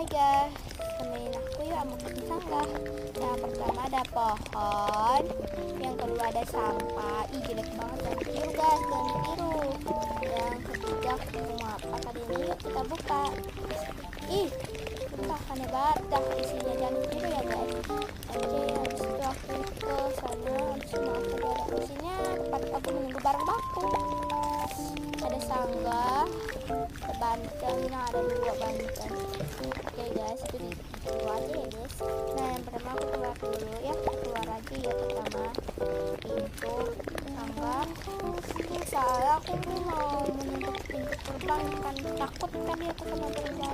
Hai guys, temenin aku yuk sama Kak Sangga. Yang pertama ada pohon, yang kedua ada sampah. Ih jelek banget, jangan ditiru guys, jangan ditiru. Yang ketiga aku ketemu apa tadi ini, yuk kita buka. Ih, sumpah aneh banget dah isinya, jangan ditiru ya guys. Oke, habis itu aku ke sana, habis itu aku ada isinya, tempat aku menunggu barang baku. Ada Sangga, ada Banten, nah ada 2 Banten. Oke guys, itu di aja ya guys. Nah yang pertama aku keluar dulu ya, keluar aja ya pertama pintu Sangga. Soalnya aku mau menutup pintu gerbang, kan takut tadi aku sama gerbang.